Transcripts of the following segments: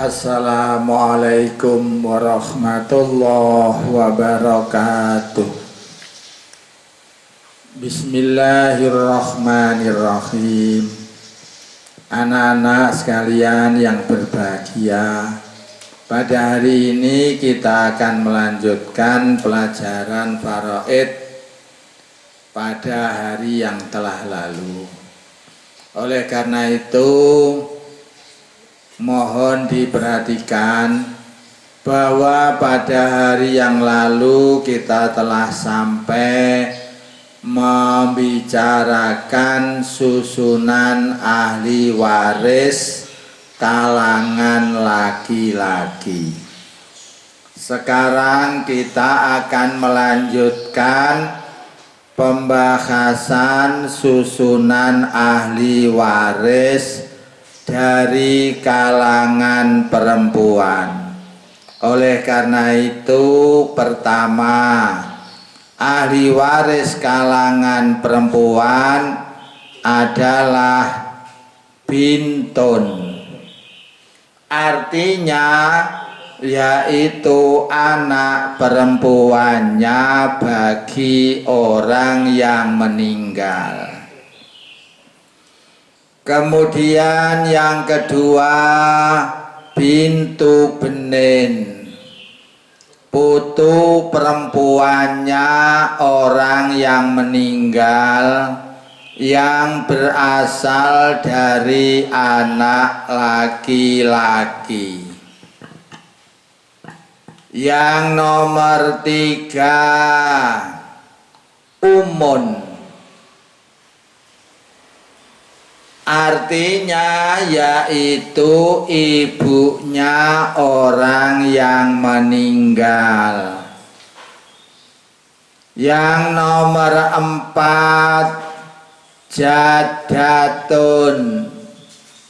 Assalamualaikum warahmatullahi wabarakatuh. Bismillahirrahmanirrahim. Anak-anak sekalian yang berbahagia, pada hari ini kita akan melanjutkan pelajaran faraid pada hari yang telah lalu. Oleh karena itu, mohon diperhatikan bahwa pada hari yang lalu kita telah sampai membicarakan susunan ahli waris kalangan laki-laki. Sekarang kita akan melanjutkan pembahasan susunan ahli waris dari kalangan perempuan. Oleh karena itu, pertama, ahli waris kalangan perempuan adalah bintun. Artinya yaitu anak perempuannya bagi orang yang meninggal. Kemudian yang kedua, bintu benin, putu perempuannya orang yang meninggal yang berasal dari anak laki-laki. Yang nomor tiga, umun. Artinya yaitu ibunya orang yang meninggal. Yang nomor empat, jadatun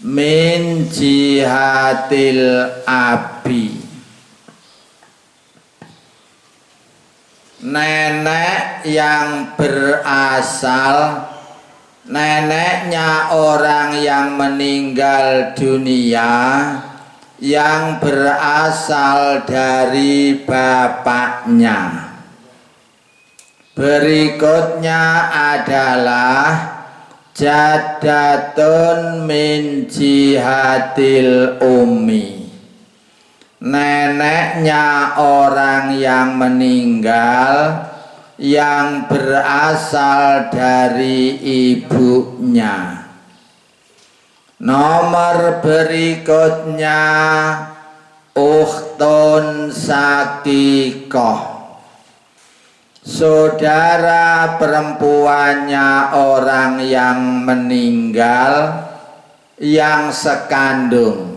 min jihatil abi. Nenek yang berasal, neneknya orang yang meninggal dunia yang berasal dari bapaknya. Berikutnya adalah jadatun min jihatil ummi. Neneknya orang yang meninggal yang berasal dari ibunya. Nomor berikutnya, ukhtun sakikoh, saudara perempuannya orang yang meninggal yang sekandung.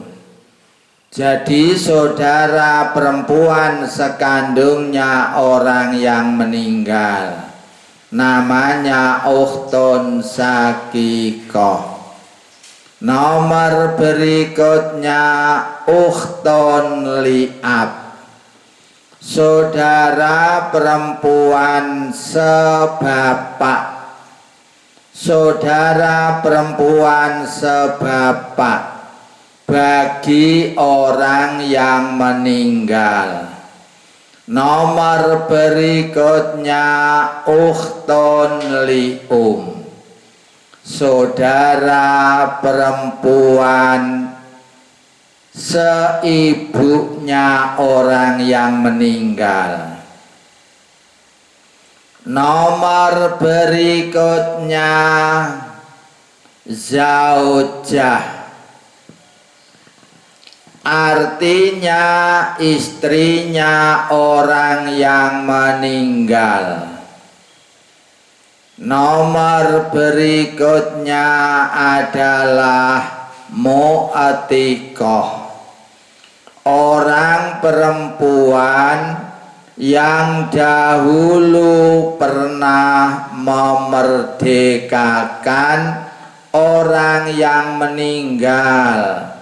Jadi saudara perempuan sekandungnya orang yang meninggal, namanya ukhtun sakikoh. Nomor berikutnya, ukhtun li'ab, saudara perempuan sebapak. Saudara perempuan sebapak bagi orang yang meninggal. Nomor berikutnya, ukhtun li'um, saudara perempuan seibunya orang yang meninggal. Nomor berikutnya, zaujah, artinya istrinya orang yang meninggal. Nomor berikutnya adalah mu'atikoh, orang perempuan yang dahulu pernah memerdekakan orang yang meninggal.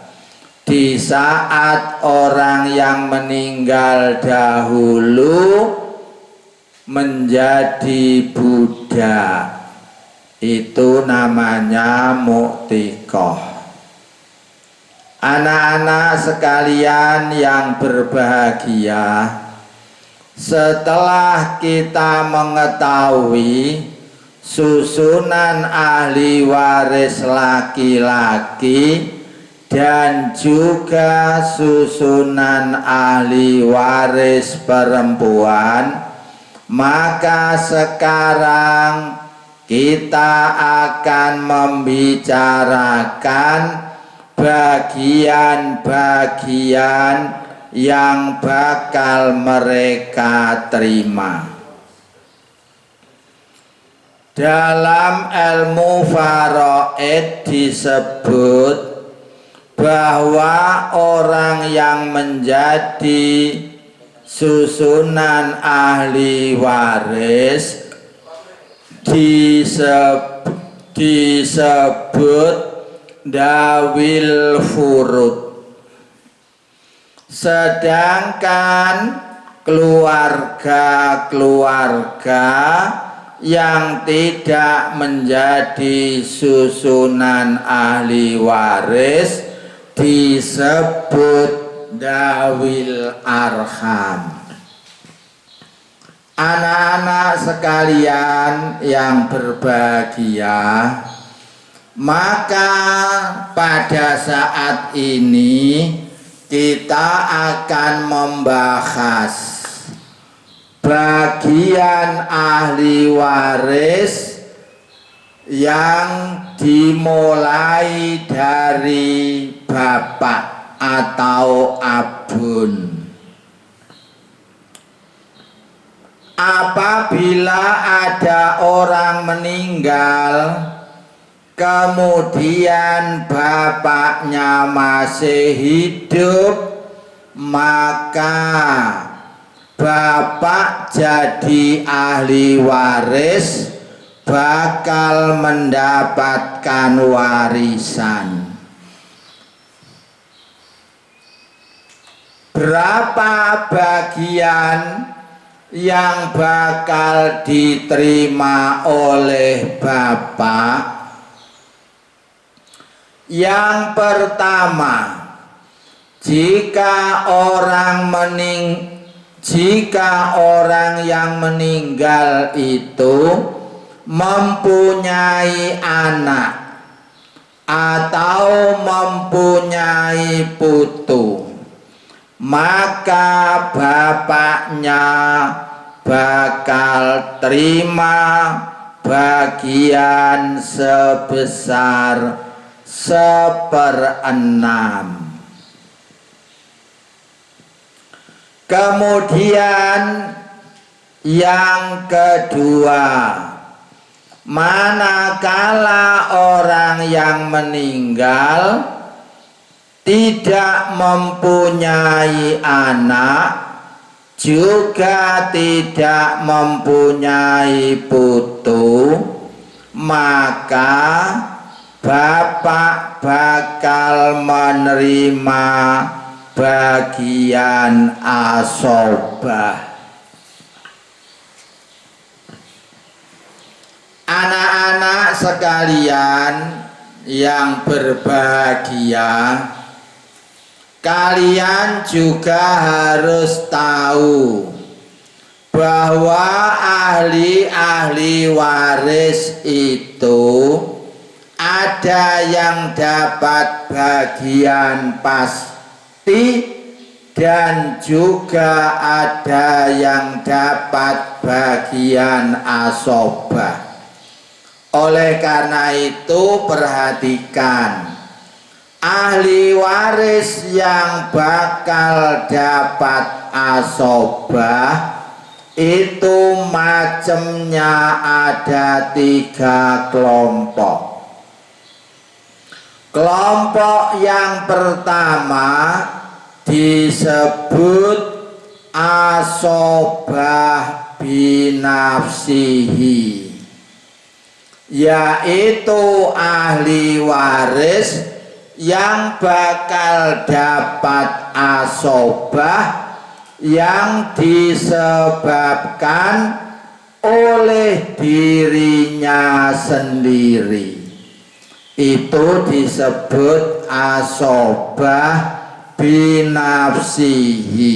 Di saat orang yang meninggal dahulu menjadi budak, itu namanya mu'tikoh. Anak-anak sekalian yang berbahagia, setelah kita mengetahui susunan ahli waris laki-laki dan juga susunan ahli waris perempuan, maka sekarang kita akan membicarakan bagian-bagian yang bakal mereka terima. Dalam ilmu faraid disebut bahwa orang yang menjadi susunan ahli waris disebut dawil furud, sedangkan keluarga-keluarga yang tidak menjadi susunan ahli waris disebut dawil arham. Anak-anak sekalian yang berbahagia, maka pada saat ini kita akan membahas bagian ahli waris yang dimulai dari bapak atau abun. Apabila ada orang meninggal, kemudian bapaknya masih hidup, maka bapak jadi ahli waris bakal mendapatkan warisan. Berapa bagian yang bakal diterima oleh bapak? Yang pertama, jika orang yang meninggal itu mempunyai anak atau mempunyai putu, maka bapaknya bakal terima bagian sebesar 1/6. Kemudian yang kedua, manakala orang yang meninggal tidak mempunyai anak, juga tidak mempunyai putu, maka bapak bakal menerima bagian asobah. Anak-anak sekalian yang berbahagia, kalian juga harus tahu bahwa ahli-ahli waris itu ada yang dapat bagian pasti dan juga ada yang dapat bagian asobah. Oleh karena itu perhatikan, ahli waris yang bakal dapat asobah itu macamnya ada 3 kelompok. Kelompok yang pertama disebut asobah binafsihi, yaitu ahli waris yang bakal dapat asobah yang disebabkan oleh dirinya sendiri. itu disebut asobah binafsihi.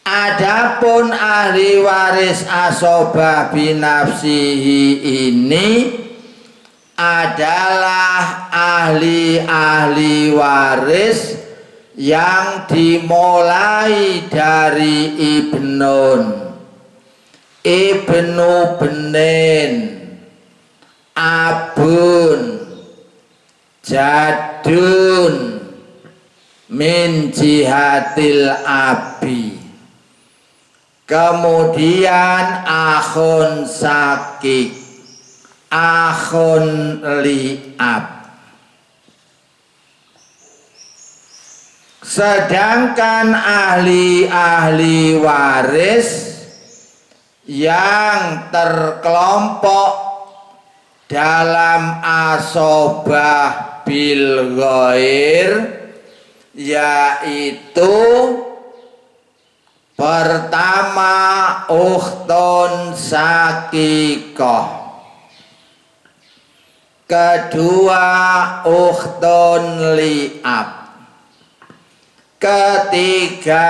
Adapun ahli waris asobah binafsihi ini adalah ahli-ahli waris yang dimulai dari ibnu benin, abun, jadun, min jihatil abi, kemudian akhun sakik, akhun li'ab. Sedangkan ahli-ahli waris yang terkelompok dalam asobah bil ghair, yaitu pertama ukhtun sakikoh, kedua ukhtun li'ab, ketiga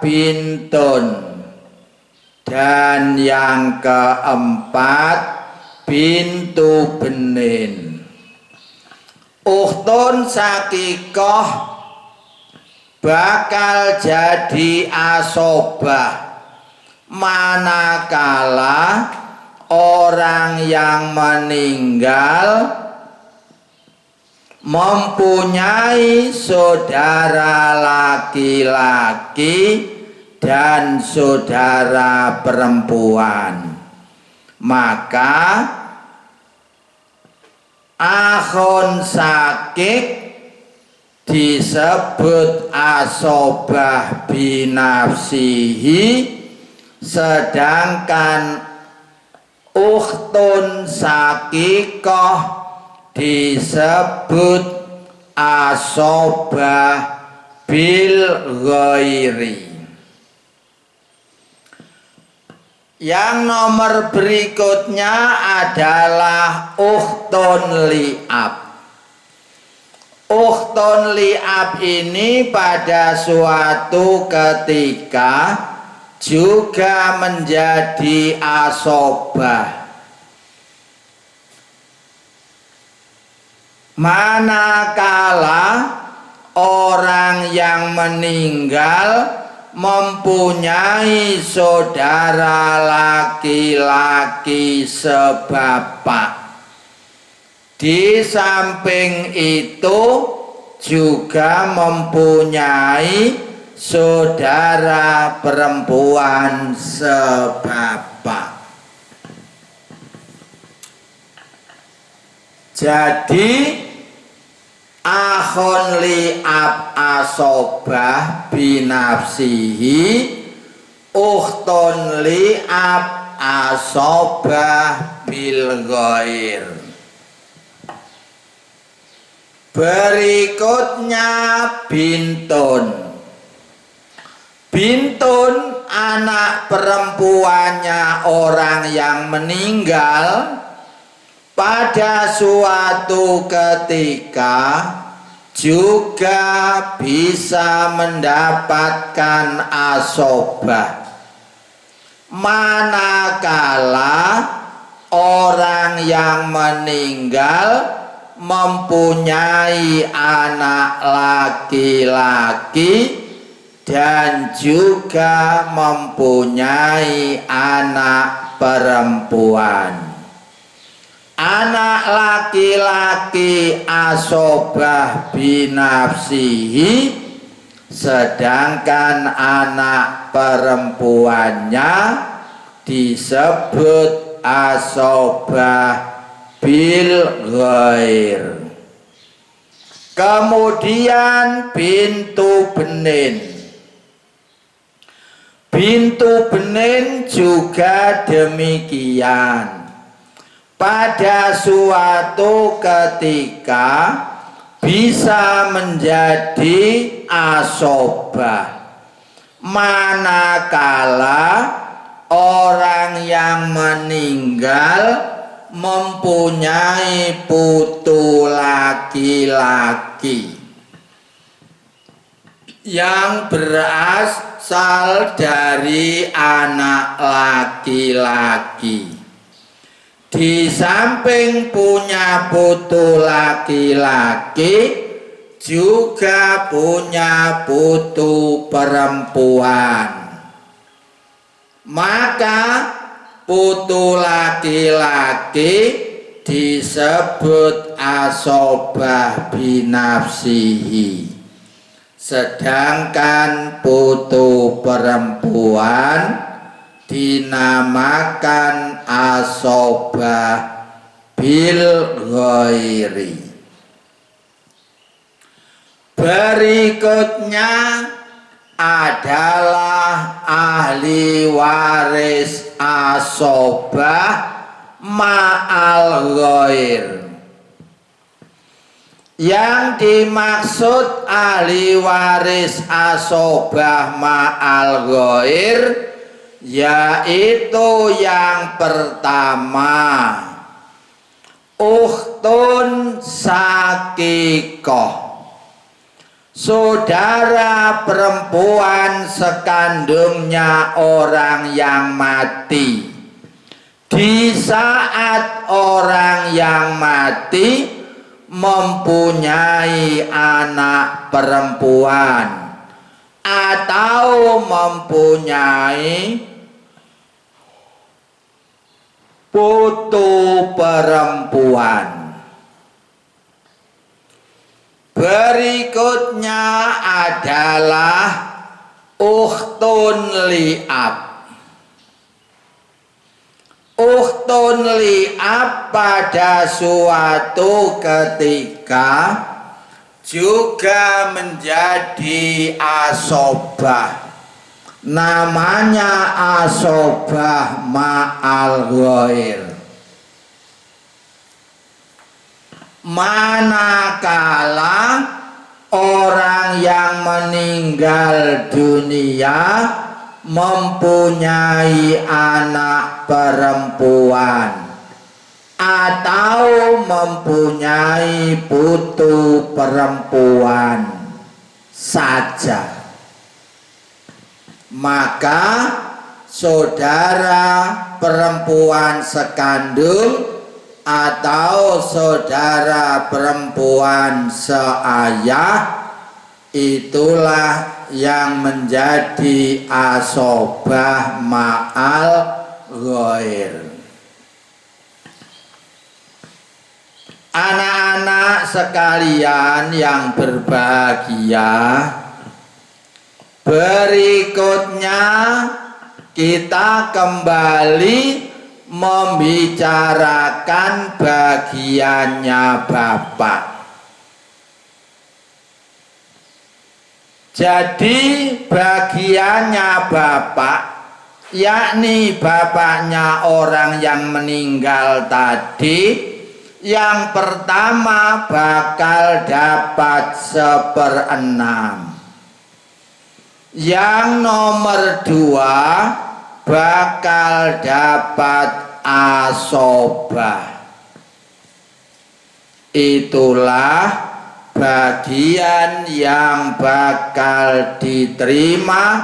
bintun, dan yang keempat bintu benin. Ukhtun sakikoh bakal jadi asobah manakala orang yang meninggal mempunyai saudara laki-laki dan saudara perempuan, maka akhun sakik disebut asobah binafsihi, sedangkan ukhtun sakikoh disebut asobah bil ghairi. Yang nomor berikutnya adalah ukhtun li'ab. Ukhtun li'ab ini pada suatu ketika juga menjadi asobah manakala orang yang meninggal mempunyai saudara laki-laki sebapak. Di samping itu juga mempunyai saudara perempuan sebapak. Jadi akhun li'ab asobah binafsihi, ukhtun li'ab asobah bil ghair. Berikutnya bintun. Bintun anak perempuannya orang yang meninggal pada suatu ketika juga bisa mendapatkan asobah manakala orang yang meninggal mempunyai anak laki-laki dan juga mempunyai anak perempuan. Anak laki-laki asobah binafsihi, sedangkan anak perempuannya disebut asobah bil ghair. Kemudian bintu benin. Bintu benin juga demikian. Pada suatu ketika bisa menjadi asobah manakala orang yang meninggal mempunyai putu laki-laki yang berasal dari anak laki-laki. Di samping punya putu laki-laki, juga punya putu perempuan. Maka putu laki-laki disebut asobah binafsihi, sedangkan putu perempuan dinamakan asobah bil ghairi. Berikutnya adalah ahli waris asobah ma'al ghair. Yang dimaksud ahli waris asobah ma'al ghair yaitu yang pertama, ukhtun sakikoh, saudara perempuan sekandungnya orang yang mati. Di saat orang yang mati mempunyai anak perempuan atau mempunyai putu perempuan. Berikutnya adalah ukhtun li'ab. Ukhtun li'ab pada suatu ketika juga menjadi asobah. Namanya asobah ma'al ghair. Manakala orang yang meninggal dunia mempunyai anak perempuan atau mempunyai putu perempuan saja, maka saudara perempuan sekandung atau saudara perempuan seayah itulah yang menjadi asobah ma'al ghair. Anak-anak sekalian yang berbahagia, berikutnya kita kembali membicarakan bagiannya bapak. Jadi bagiannya bapak, yakni bapaknya orang yang meninggal tadi, yang pertama bakal dapat 1/6. Yang nomor 2 bakal dapat asobah. Itulah bagian yang bakal diterima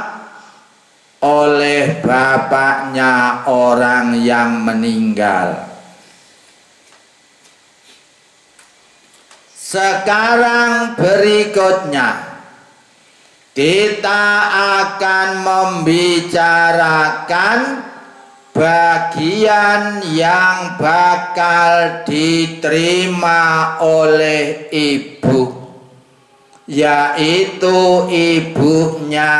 oleh bapaknya orang yang meninggal. Sekarang berikutnya kita akan membicarakan bagian yang bakal diterima oleh ibu, yaitu ibunya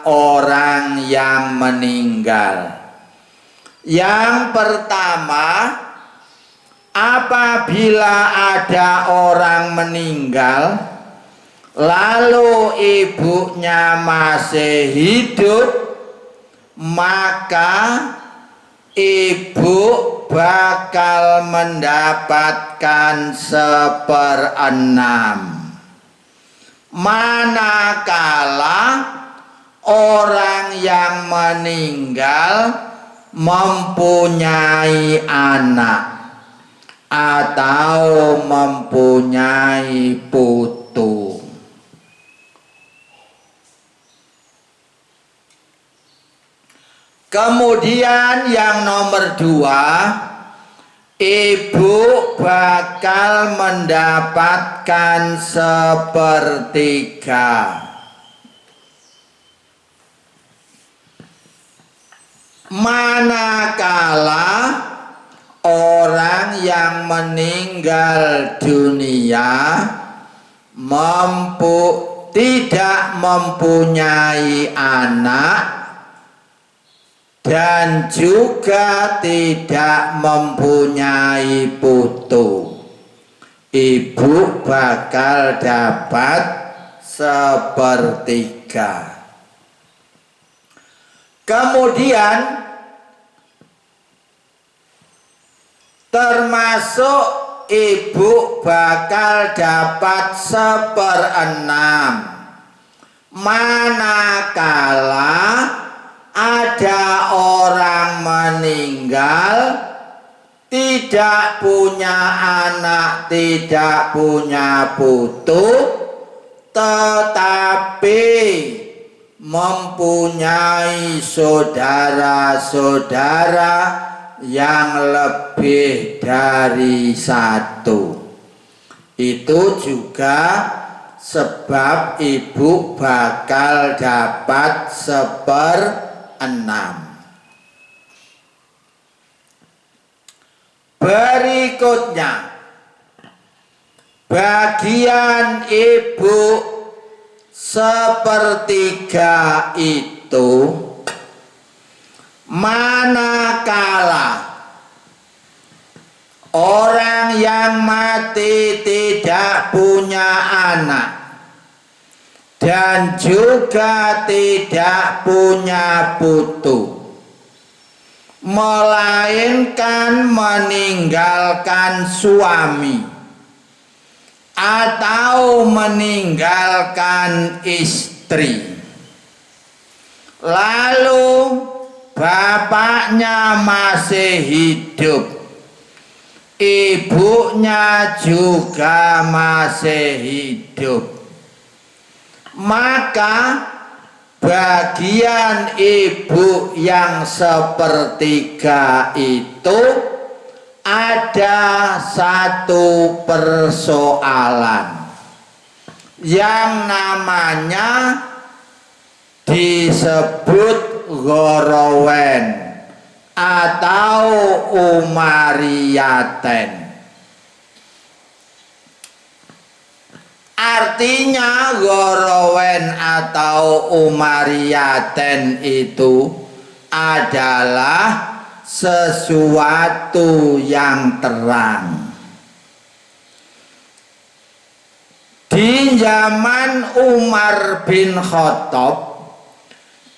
orang yang meninggal. Yang pertama, apabila ada orang meninggal lalu ibunya masih hidup, maka ibu bakal mendapatkan 1/6. Manakala orang yang meninggal mempunyai anak, atau mempunyai putu. Kemudian yang nomor 2, ibu bakal mendapatkan 1/3. Manakala orang yang meninggal dunia tidak mempunyai anak dan juga tidak mempunyai putu, ibu bakal dapat 1/3. Kemudian termasuk ibu bakal dapat 1/6 manakala ada orang meninggal tidak punya anak, tidak punya putu, tetapi mempunyai saudara-saudara yang lebih dari 1. Itu juga sebab ibu bakal dapat 1/6. Berikutnya, bagian ibu 1/3 itu manakala orang yang mati tidak punya anak dan juga tidak punya putu, melainkan meninggalkan suami atau meninggalkan istri, lalu bapaknya masih hidup, ibunya juga masih hidup, maka bagian ibu yang 1/3 itu ada satu persoalan yang namanya disebut gorowen atau umariyaten. Artinya gorowen atau umariyaten itu adalah sesuatu yang terang. Di zaman Umar bin Khattab,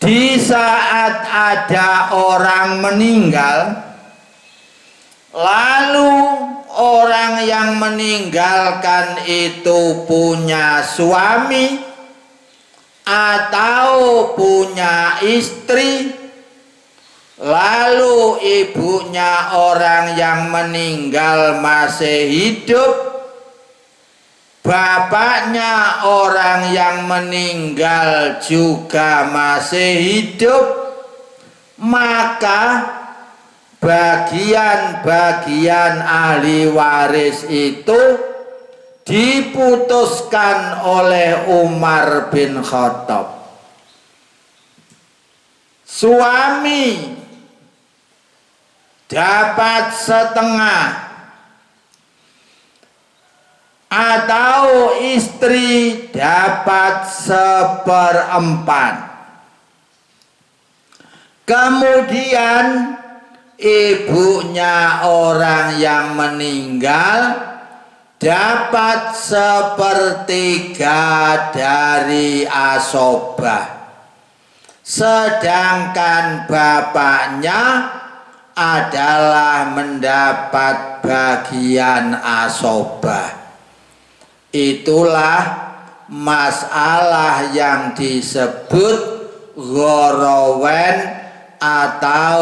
di saat ada orang meninggal, lalu orang yang meninggalkan itu punya suami atau punya istri, lalu ibunya orang yang meninggal masih hidup, bapaknya orang yang meninggal juga masih hidup, maka bagian-bagian ahli waris itu diputuskan oleh Umar bin Khattab. Suami dapat 1/2 atau istri dapat 1/4. Kemudian ibunya orang yang meninggal dapat 1/3 dari asobah, sedangkan bapaknya adalah mendapat bagian asobah. Itulah masalah yang disebut gorowen atau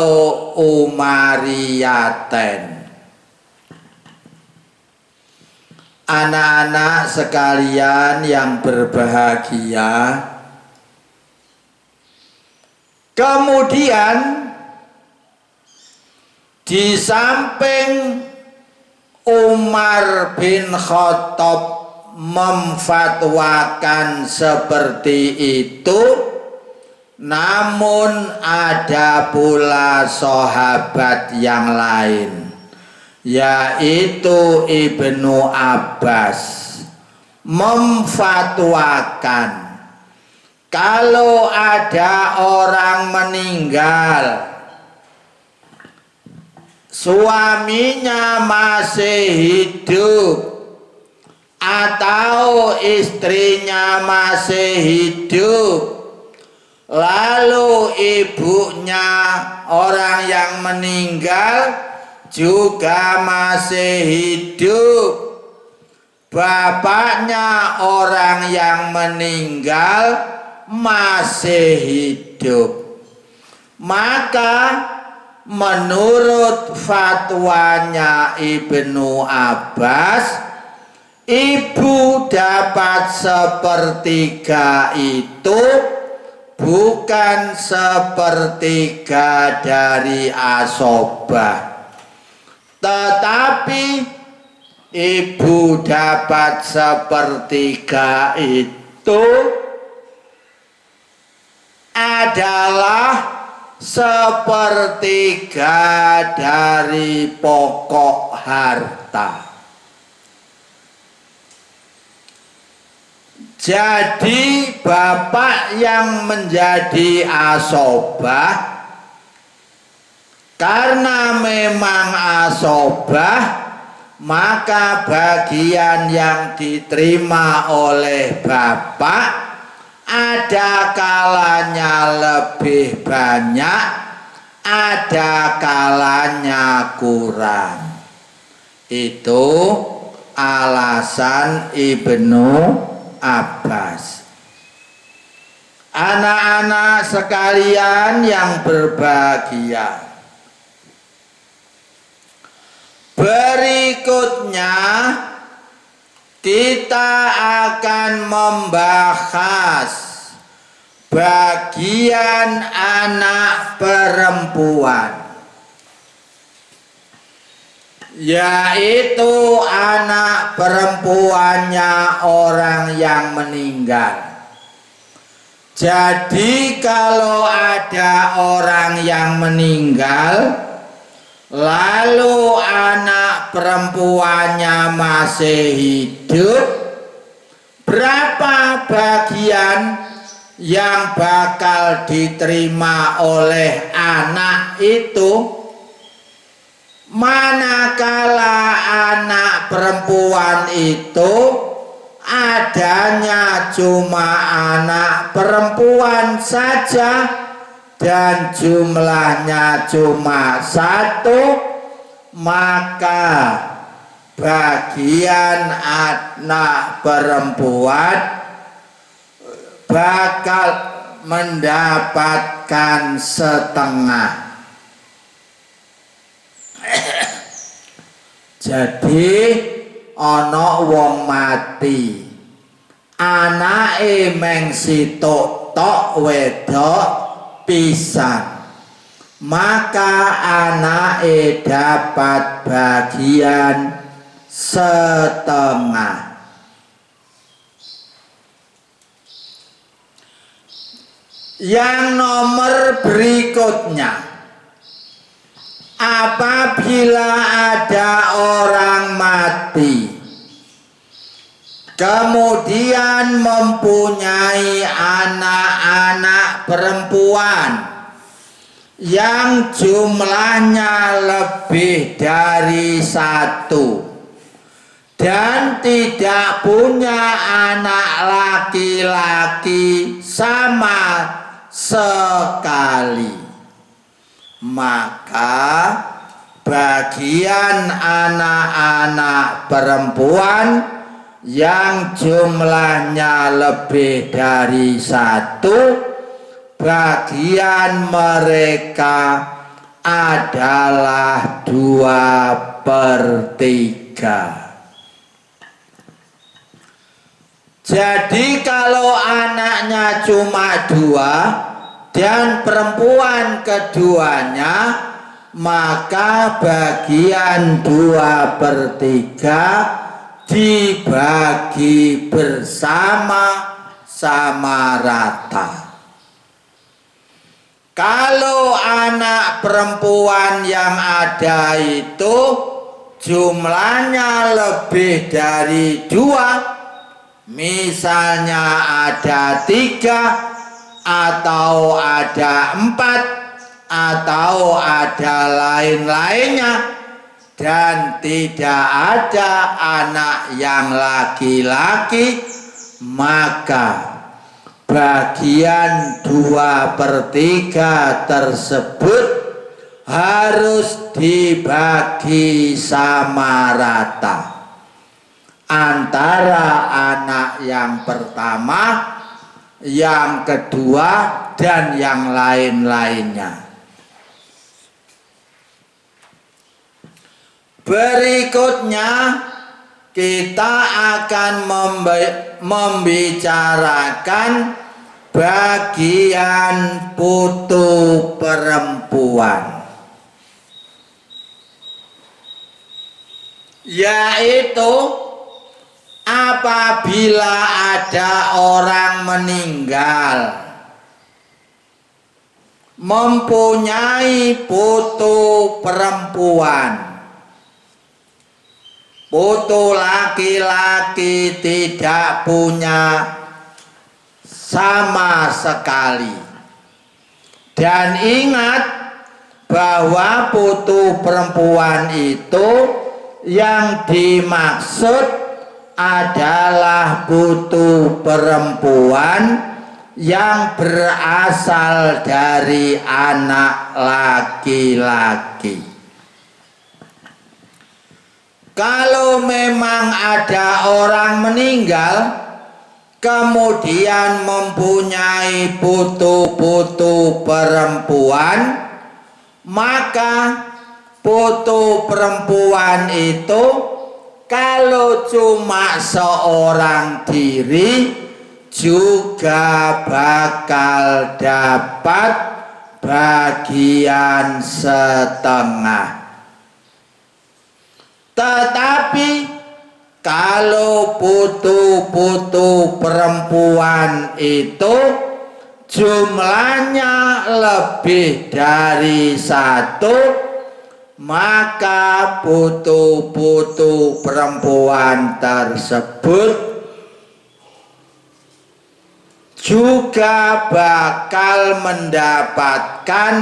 umariyaten. Anak-anak sekalian yang berbahagia, kemudian di samping Umar bin Khattab memfatwakan seperti itu, namun ada pula sahabat yang lain, yaitu Ibnu Abbas, memfatwakan kalau ada orang meninggal, suaminya masih hidup atau istrinya masih hidup, lalu ibunya orang yang meninggal juga masih hidup, bapaknya orang yang meninggal masih hidup, maka menurut fatwanya Ibnu Abbas, ibu dapat sepertiga itu bukan sepertiga dari asobah, tetapi ibu dapat sepertiga itu adalah sepertiga dari pokok harta. Jadi bapak yang menjadi asobah, karena memang asobah, maka bagian yang diterima oleh bapak ada kalanya lebih banyak, ada kalanya kurang. Itu alasan Ibnu Abbas. Anak-anak sekalian yang berbahagia, berikutnya kita akan membahas bagian anak perempuan, yaitu anak perempuannya orang yang meninggal. Jadi kalau ada orang yang meninggal lalu anak perempuannya masih hidup, berapa bagian yang bakal diterima oleh anak itu? Manakala anak perempuan itu adanya cuma anak perempuan saja dan jumlahnya cuma satu, maka bagian anak perempuan bakal mendapatkan setengah. Jadi ana wong mati, anake meng sitok tok wedok pisan, maka anake dapat bagian setengah. Yang nomor berikutnya, apabila ada orang mati kemudian mempunyai anak-anak perempuan yang jumlahnya lebih dari satu dan tidak punya anak laki-laki sama sekali, maka bagian anak-anak perempuan yang jumlahnya lebih dari satu, bagian mereka adalah 2/3. Jadi kalau anaknya cuma 2 dan perempuan keduanya, maka bagian 2/3 dibagi bersama-sama rata. Kalau anak perempuan yang ada itu jumlahnya lebih dari 2, misalnya ada 3 atau ada 4 atau ada lain-lainnya, dan tidak ada anak yang laki-laki, maka bagian 2/3 tersebut harus dibagi sama rata antara anak yang pertama, yang kedua, dan yang lain-lainnya. Berikutnya kita akan membicarakan bagian putu perempuan, yaitu apabila ada orang meninggal mempunyai putu perempuan, putu laki-laki tidak punya sama sekali. Dan ingat bahwa putu perempuan itu yang dimaksud adalah putu perempuan yang berasal dari anak laki-laki. Kalau memang ada orang meninggal kemudian mempunyai putu-putu perempuan, maka putu perempuan itu kalau cuma seorang diri juga bakal dapat bagian setengah. Tetapi kalau putu-putu perempuan itu jumlahnya lebih dari 1, maka putu-putu perempuan tersebut juga bakal mendapatkan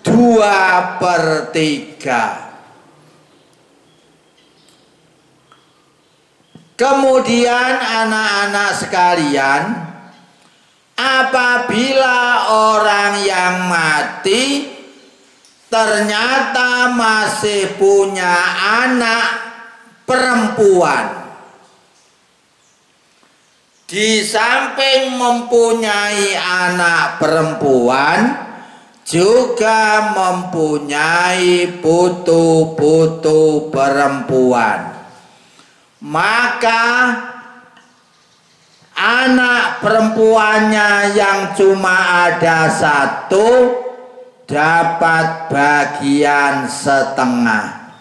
2/3. Kemudian anak-anak sekalian, apabila orang yang mati ternyata masih punya anak perempuan, di samping mempunyai anak perempuan juga mempunyai putu-putu perempuan, maka anak perempuannya yang cuma ada 1 dapat bagian setengah,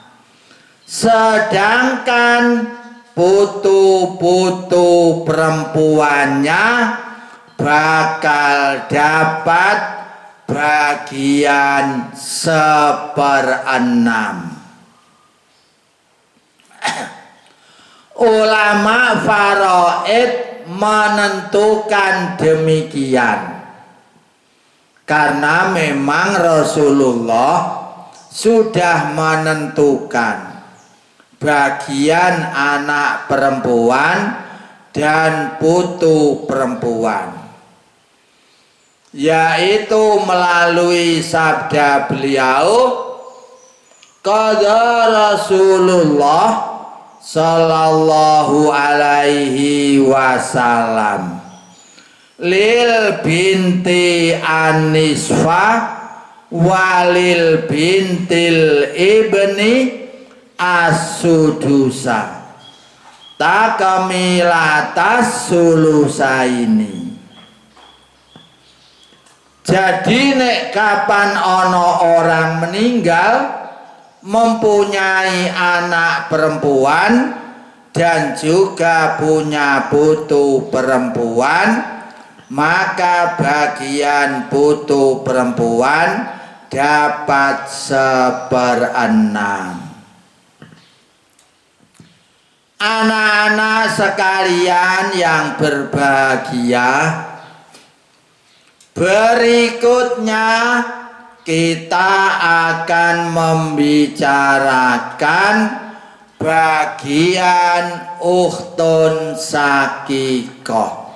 sedangkan putu-putu perempuannya bakal dapat bagian 1/6. Ulama faraid menentukan demikian karena memang Rasulullah sudah menentukan bagian anak perempuan dan putu perempuan, yaitu melalui sabda beliau, qala Rasulullah sallallahu alaihi wasallam lil binti anisfa walil bintil ibni as-sudusa. takmilatas sulusaini. Jadi nek kapan ono orang meninggal mempunyai anak perempuan dan juga punya putu perempuan, maka bagian putu perempuan dapat 1/6. Anak-anak sekalian yang berbahagia, berikutnya kita akan membicarakan bagian ukhtun sakikoh.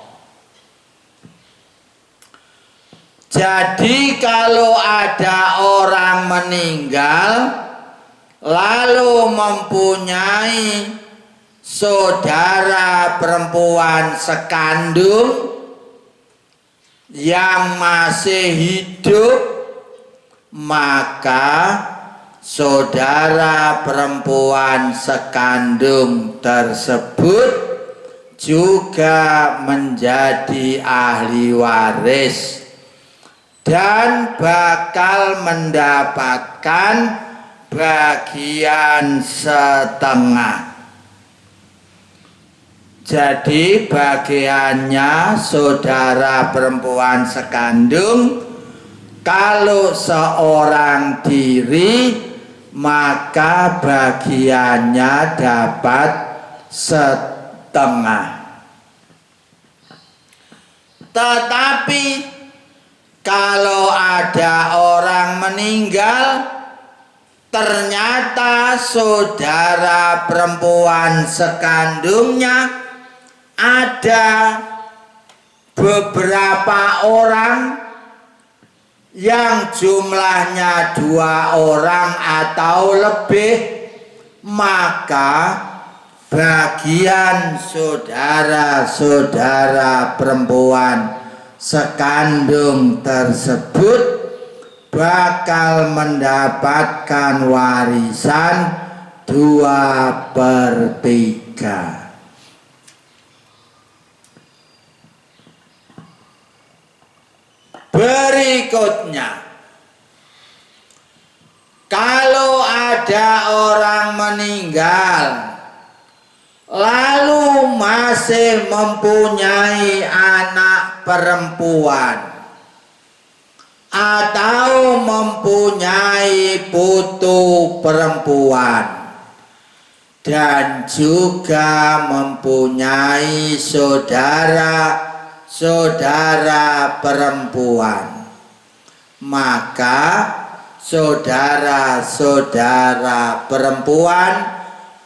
Jadi kalau ada orang meninggal lalu mempunyai saudara perempuan sekandung yang masih hidup, maka saudara perempuan sekandung tersebut juga menjadi ahli waris dan bakal mendapatkan bagian 1/2. Jadi bagiannya saudara perempuan sekandung kalau seorang diri, maka bagiannya dapat 1/2. Tetapi kalau ada orang meninggal, ternyata saudara perempuan sekandungnya ada beberapa orang yang jumlahnya 2 orang atau lebih, maka bagian saudara-saudara perempuan sekandung tersebut bakal mendapatkan warisan 2/3. Berikutnya, kalau ada orang meninggal lalu masih mempunyai anak perempuan atau mempunyai putu perempuan dan juga mempunyai saudara perempuan, maka saudara-saudara perempuan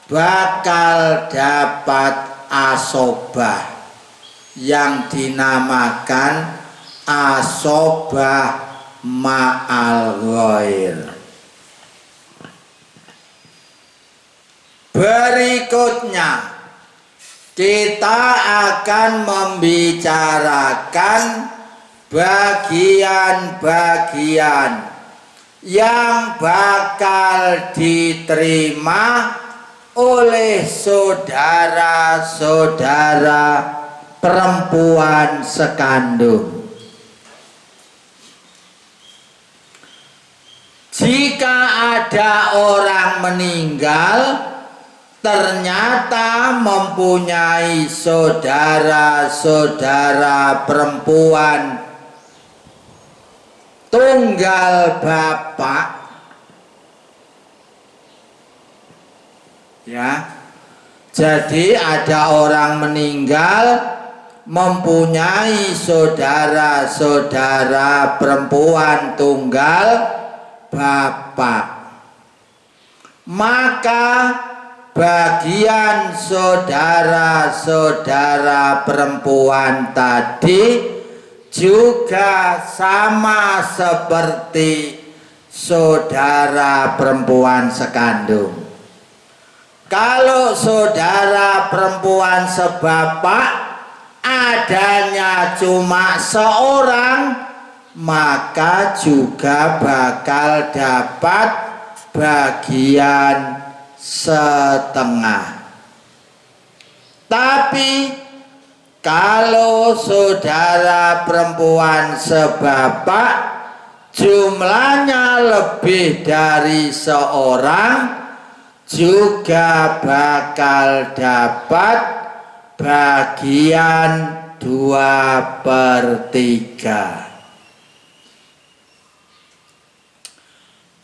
bakal dapat asobah yang dinamakan asobah ma'al ghair. Berikutnya kita akan membicarakan bagian-bagian yang bakal diterima oleh saudara-saudara perempuan sekandung. Jika ada orang meninggal ternyata mempunyai saudara-saudara perempuan tunggal bapak, ya. Jadi ada orang meninggal mempunyai saudara-saudara perempuan tunggal bapak, maka bagian saudara-saudara perempuan tadi juga sama seperti saudara perempuan sekandung. Kalau saudara perempuan sebapak adanya cuma seorang, maka juga bakal dapat bagian 1/2. Tapi kalau saudara perempuan sebapak jumlahnya lebih dari seorang, juga bakal dapat bagian 2/3.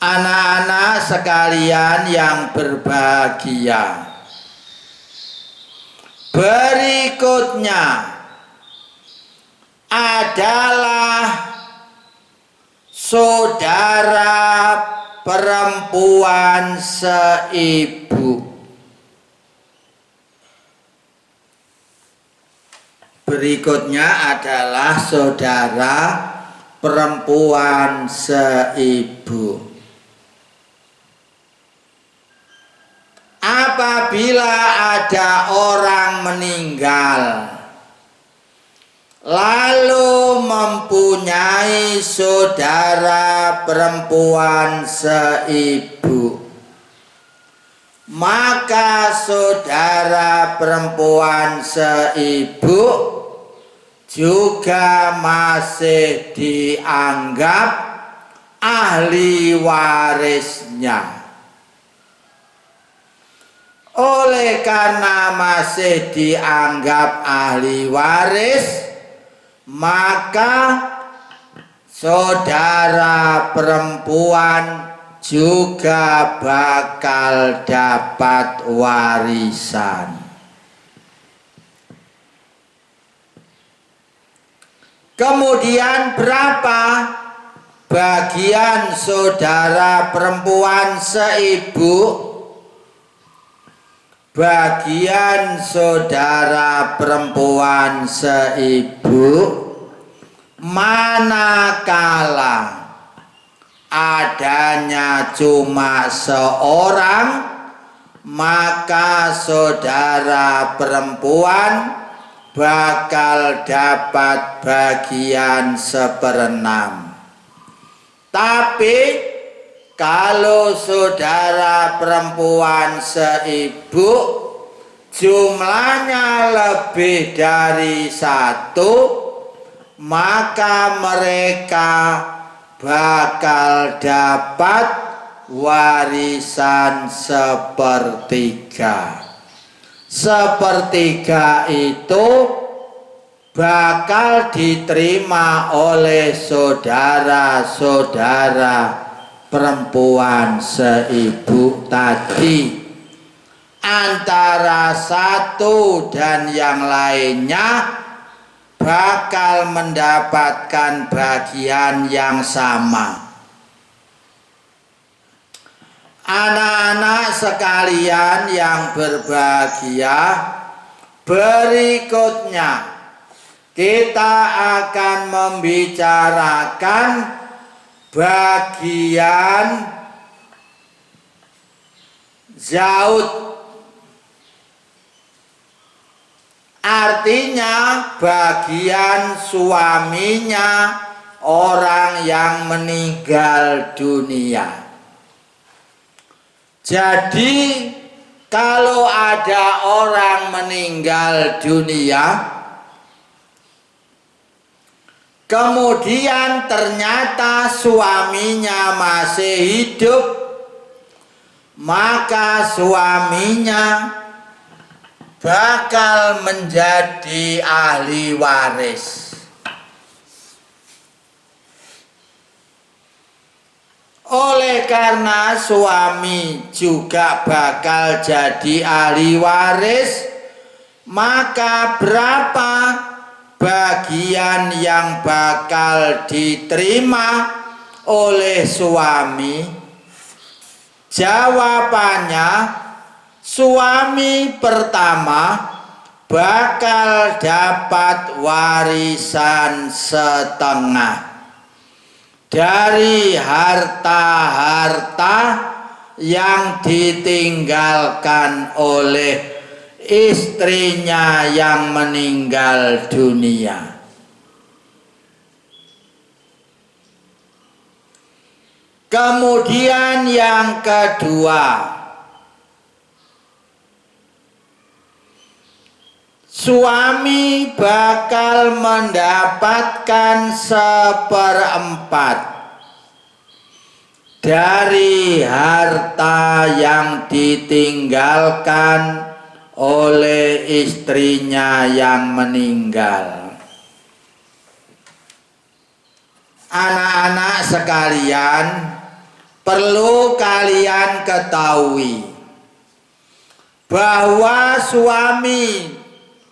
Anak-anak sekalian yang berbahagia, berikutnya adalah saudara perempuan seibu. Berikutnya adalah saudara perempuan seibu. Apabila ada orang meninggal lalu mempunyai saudara perempuan seibu, maka saudara perempuan seibu juga masih dianggap ahli warisnya. Oleh karena masih dianggap ahli waris, maka saudara perempuan juga bakal dapat warisan. Kemudian berapa bagian saudara perempuan seibu? Bagian saudara perempuan seibu manakala adanya cuma seorang, maka saudara perempuan bakal dapat bagian 1/6. Tapi kalau saudara perempuan seibu jumlahnya lebih dari 1, maka mereka bakal dapat warisan 1/3. 1/3 itu bakal diterima oleh saudara-saudara perempuan seibu tadi. Antara satu dan yang lainnya bakal mendapatkan bagian yang sama. Anak-anak sekalian yang berbahagia, berikutnya kita akan membicarakan bagian zaud, artinya bagian suaminya orang yang meninggal dunia. Jadi kalau ada orang meninggal dunia kemudian ternyata suaminya masih hidup, maka suaminya bakal menjadi ahli waris. Oleh karena suami juga bakal jadi ahli waris, maka berapa bagian yang bakal diterima oleh suami? Jawabannya, suami pertama bakal dapat warisan 1/2 dari harta-harta yang ditinggalkan oleh istrinya yang meninggal dunia. Kemudian yang kedua, suami bakal mendapatkan 1/4 dari harta yang ditinggalkan oleh istrinya yang meninggal. Anak-anak sekalian, perlu kalian ketahui bahwa suami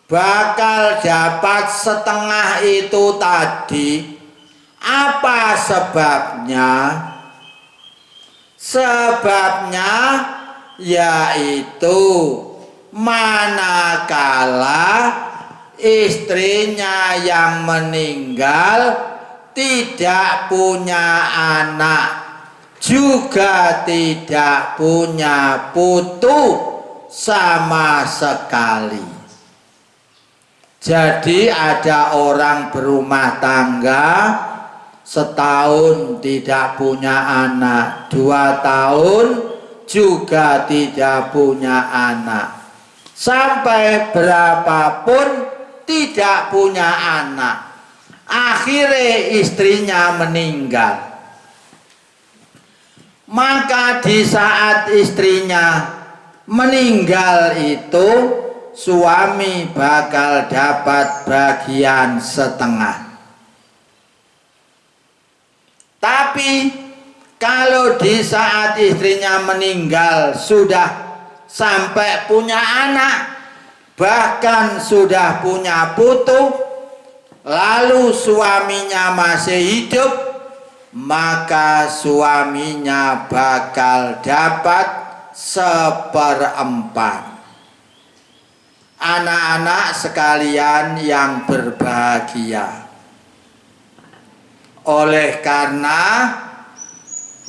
bakal dapat setengah itu tadi. Apa sebabnya? Sebabnya yaitu manakala istrinya yang meninggal tidak punya anak, juga tidak punya putu sama sekali. Jadi ada orang berumah tangga setahun tidak punya anak, 2 tahun juga tidak punya anak, sampai berapapun tidak punya anak. Akhirnya istrinya meninggal. Maka di saat istrinya meninggal itu, suami bakal dapat bagian setengah. Tapi kalau di saat istrinya meninggal sudah sampai punya anak, bahkan sudah punya putu, lalu suaminya masih hidup, maka suaminya bakal dapat 1/4. Anak-anak sekalian yang berbahagia, oleh karena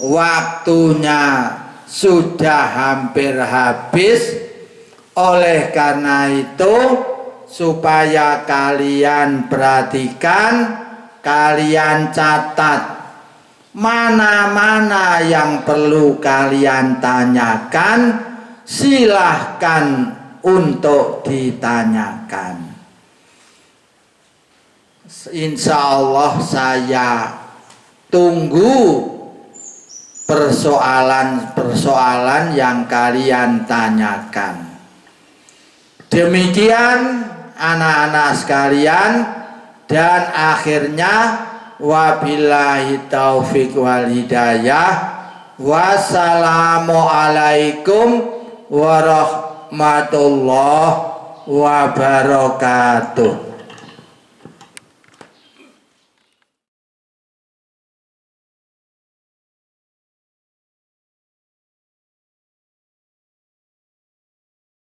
waktunya sudah hampir habis, oleh karena itu supaya kalian perhatikan, kalian catat mana-mana yang perlu kalian tanyakan, silahkan untuk ditanyakan. Insya Allah saya tunggu persoalan-persoalan yang kalian tanyakan. Demikian anak-anak sekalian, dan akhirnya wabillahi taufik wal hidayah. Wassalamualaikum warahmatullahi wabarakatuh.